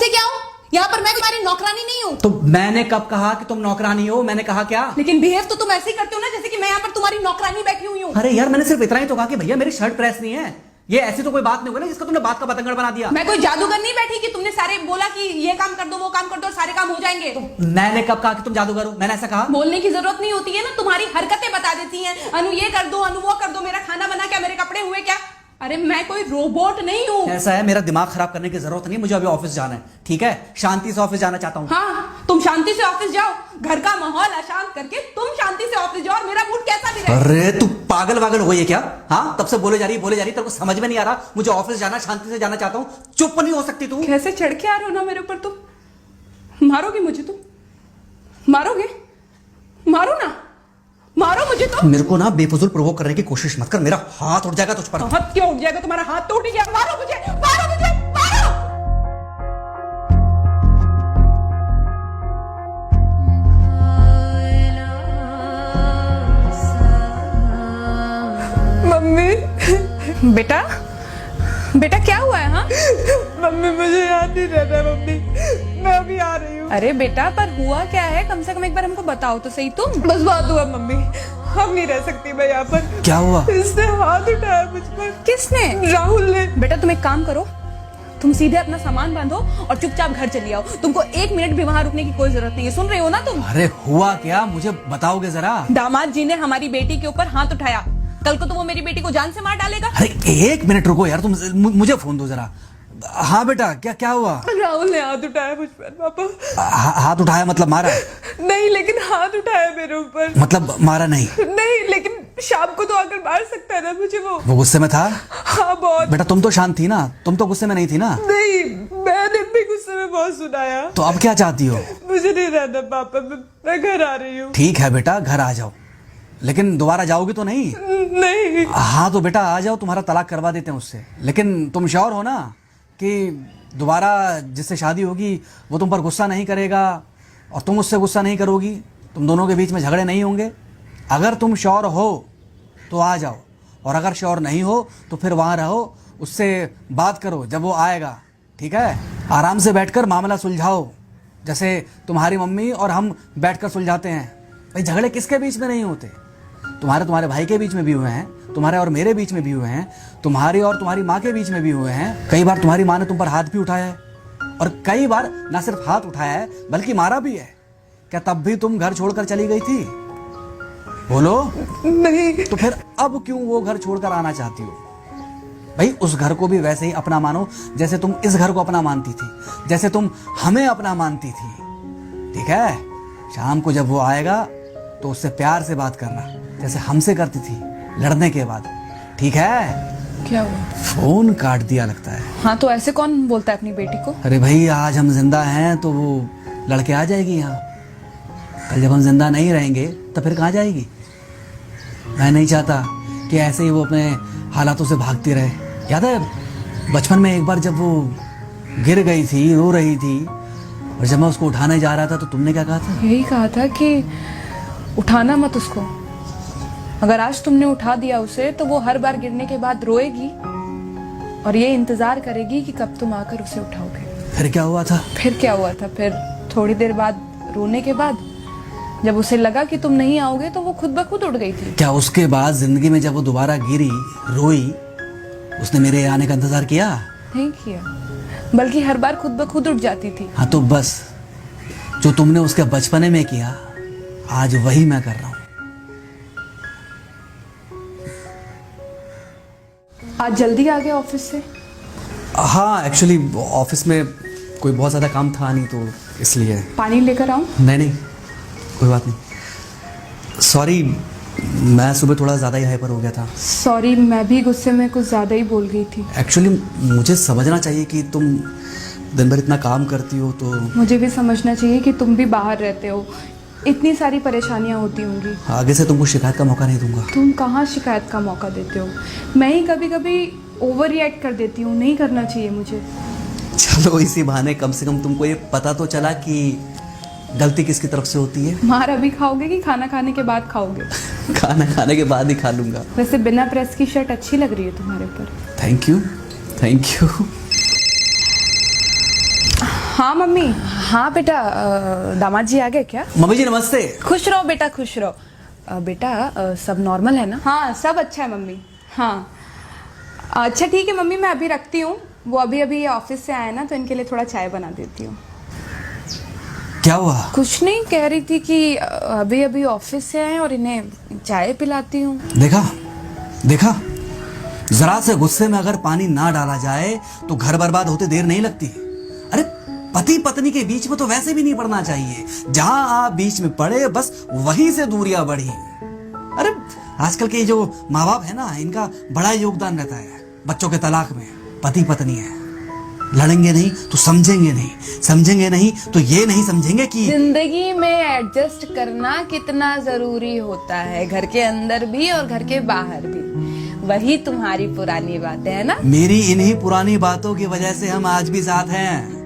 समझते क्या हो? यहाँ पर मैं तुम्हारी नौकरानी नहीं हूँ। तो मैंने कब कहा कि तुम नौकरानी हो? मैंने कहा क्या? लेकिन बिहेव तो तुम ऐसे ही करते हो ना जैसे कि मैं यहाँ पर तुम्हारी नौकरानी बैठी हुई हूँ। अरे यार, मैंने सिर्फ इतना ही तो कहा कि भैया मेरी शर्ट प्रेस नहीं है। ये ऐसी तो कोई बात नहीं होगी ना जिसका तुमने बात का बतंगड़ बना दिया। मैं कोई जादूगर नहीं बैठी कि तुमने सारे बोला कि ये काम कर दो वो काम कर दो और सारे काम हो जाएंगे। मैंने कब कहा कि तुम जादूगर हो? मैंने ऐसा कहा? बोलने की जरूरत नहीं होती है ना, तुम्हारी हरकतें बता देती हैं। अनु ये कर दो, अनु वो कर दो, मेरा खाना बना क्या, मेरे कपड़े हुए क्या। अरे मैं कोई रोबोट नहीं हूँ। ऐसा है, मेरा दिमाग खराब करने की जरूरत नहीं, मुझे अभी ऑफिस जाना है। ठीक है, शांति से ऑफिस जाना चाहता हूँ। हाँ, तुम शांति से ऑफिस जाओ, घर का माहौल अशांत करके तुम शांति से ऑफिस जाओ और मेरा मूड कैसा भी रहे। अरे तू पागल वागल हो गई है क्या? हाँ, तब से बोले जा रही तेरे को समझ में नहीं आ रहा? मुझे ऑफिस जाना, शांति से जाना चाहता हूँ। चुप नहीं हो सकती तू? कैसे चढ़ के आ रहे हो ना मेरे ऊपर तुम। मारोगे मुझे? तुम मारोगे? मारो ना, मारो मुझे। तो मेरे को ना बेफजूल प्रोवोक करने की कोशिश मत कर, मेरा हाथ उठ जाएगा तुझ पर। हाथ क्यों उठ जाएगा? तुम्हारा हाथ तो उठ गया। मारो मुझे, मारो मुझे, मारो। मम्मी। बेटा, बेटा क्या हुआ है? हाँ मम्मी मुझे याद नहीं रहता मम्मी, मैं अभी आ रही हूँ। अरे बेटा, पर हुआ क्या है? कम से कम एक बार हमको बताओ तो सही। तुम बस बात हुआ मम्मी, हम नहीं रह सकती मैं यहाँ पर। क्या हुआ? इसने हाथ उठाया मुझ पर। किसने? राहुल ने। बेटा तुम एक काम करो, तुम सीधे अपना सामान बांधो और चुपचाप घर चली आओ। तुमको 1 मिनट भी वहाँ रुकने की कोई जरूरत नहीं है। सुन रहे हो ना तुम? अरे हुआ क्या, मुझे बताओगे जरा। दामाद जी ने हमारी बेटी के ऊपर हाथ उठाया। कल को तो वो मेरी बेटी को जान से मार डालेगा। अरे 1 मिनट रुको यार, तुम मुझे फोन दो जरा। हाँ बेटा, क्या क्या हुआ? राहुल ने हाथ उठाया मुझ पर पापा। हाथ उठाया मतलब मारा? नहीं, लेकिन हाथ उठाया मेरे ऊपर। मतलब मारा नहीं? नहीं, लेकिन शाम को तो आकर मार सकता है ना मुझे वो गुस्से में था? हाँ बहुत। बेटा तुम तो शांत थी ना, तुम तो गुस्से में नहीं थी ना? नहीं, मैंने भी गुस्से में बहुत सुनाया। तो अब क्या चाहती हो? मुझे नहीं रहना पापा, मैं घर आ रही हूँ। ठीक है बेटा, घर आ जाओ, लेकिन दोबारा जाओगी तो नहीं? नहीं। हाँ तो बेटा आ जाओ, तुम्हारा तलाक करवा देते हैं उससे। लेकिन तुम श्योर हो ना कि दोबारा जिससे शादी होगी वो तुम पर गुस्सा नहीं करेगा और तुम उससे गुस्सा नहीं करोगी, तुम दोनों के बीच में झगड़े नहीं होंगे? अगर तुम श्योर हो तो आ जाओ, और अगर श्योर नहीं हो तो फिर वहाँ रहो, उससे बात करो जब वो आएगा। ठीक है, आराम से बैठकर मामला सुलझाओ, जैसे तुम्हारी मम्मी और हम बैठकर सुलझाते हैं। भाई झगड़े किसके बीच में नहीं होते? तुम्हारे भाई के बीच में भी हुए हैं, तुम्हारे और मेरे बीच में भी हुए हैं, तुम्हारी और तुम्हारी माँ के बीच में भी हुए हैं। कई बार तुम्हारी माँ ने तुम पर हाथ भी उठाया है, और कई बार ना सिर्फ हाथ उठाया है बल्कि मारा भी है। क्या तब भी तुम घर छोड़कर चली गई थी? बोलो। नहीं। तो फिर अब क्यों वो घर छोड़कर आना चाहती हो? भाई उस घर को भी वैसे ही अपना मानो जैसे तुम इस घर को अपना मानती थी, जैसे तुम हमें अपना मानती थी। ठीक है, शाम को जब वो आएगा तो उससे प्यार से बात करना, जैसे हमसे करती थी लड़ने के बाद। ठीक है? क्या हुआ? फोन काट दिया लगता है। हाँ तो ऐसे कौन बोलता है अपनी बेटी को? अरे भाई आज हम जिंदा हैं तो वो लड़के आ जाएगी यहाँ, कल जब हम जिंदा नहीं रहेंगे तो फिर कहाँ जाएगी? मैं नहीं चाहता कि ऐसे ही वो अपने हालातों से भागती रहे। याद है बचपन में एक बार जब वो गिर गई थी, रो रही थी, और जब मैं उसको उठाने जा रहा था तो तुमने क्या कहा था? यही कहा था कि उठाना मत उसको। अगर आज तुमने उठा दिया उसे तो वो हर बार गिरने के बाद रोएगी और ये इंतजार करेगी कि कब तुम आकर उसे उठाओगे। फिर क्या हुआ था? फिर क्या हुआ था? फिर थोड़ी देर बाद रोने के बाद जब उसे लगा कि तुम नहीं आओगे तो वो खुद ब खुद उठ गई थी। क्या उसके बाद जिंदगी में जब वो दोबारा गिरी, रोई, उसने मेरे आने का इंतजार किया? नहीं किया, बल्कि हर बार खुद ब खुद उठ जाती थी। हाँ तो बस जो तुमने उसके बचपने में किया आज वही मैं कर रहा हूँ। आज जल्दी आ गए ऑफिस से? हाँ एक्चुअली ऑफिस में कोई बहुत ज़्यादा काम था नहीं तो इसलिए। पानी लेकर आऊं? नहीं कोई बात नहीं, सॉरी मैं सुबह थोड़ा ज़्यादा ही हाइपर हो गया था। सॉरी, मैं भी गुस्से में कुछ ज़्यादा ही बोल गई थी। एक्चुअली मुझे समझना चाहिए कि तुम दिन भर इतना काम करती हो तो। मुझे भी समझना चाहिए कि तुम भी बाहर रहते हो, इतनी सारी परेशानियां होती होंगी। आगे से तुमको शिकायत का मौका नहीं दूंगा। तुम कहाँ शिकायत का मौका देते हो? मैं ही कभी कभी ओवर रिएक्ट कर देती हूँ, नहीं करना चाहिए मुझे। चलो इसी बहाने कम से कम तुमको ये पता तो चला कि गलती किसकी तरफ से होती है। मार अभी खाओगे कि खाना खाने के बाद खाओगे? खाना खाने के बाद ही खा लूंगा। वैसे बिना प्रेस की शर्ट अच्छी लग रही है तुम्हारे ऊपर। Thank you. हाँ मम्मी। हाँ बेटा, दामाद जी आ गए क्या? मम्मी जी नमस्ते। खुश रहो बेटा, खुश रहो। बेटा सब नॉर्मल है ना? हाँ सब अच्छा है मम्मी। हाँ अच्छा ठीक है मम्मी, मैं अभी रखती हूँ। वो अभी अभी ऑफिस से आए ना, तो इनके लिए थोड़ा चाय बना देती हूँ। क्या हुआ? कुछ नहीं, कह रही थी कि अभी अभी ऑफिस से आए और इन्हें चाय पिलाती हूँ। देखा देखा, जरा से गुस्से में अगर पानी ना डाला जाए तो घर बर्बाद होते देर नहीं लगती। अरे पति पत्नी के बीच में तो वैसे भी नहीं पड़ना चाहिए। जहां आप बीच में पड़े बस वहीं से दूरियां बढ़ी। अरे आजकल के जो माँ बाप है ना, इनका बड़ा योगदान रहता है बच्चों के तलाक में। पति पत्नी है, लड़ेंगे नहीं तो समझेंगे नहीं, समझेंगे नहीं तो ये नहीं समझेंगे कि जिंदगी में एडजस्ट करना कितना जरूरी होता है, घर के अंदर भी और घर के बाहर भी। वही तुम्हारी पुरानी बातें है ना। मेरी इन्हीं पुरानी बातों की वजह से हम आज भी साथ हैं।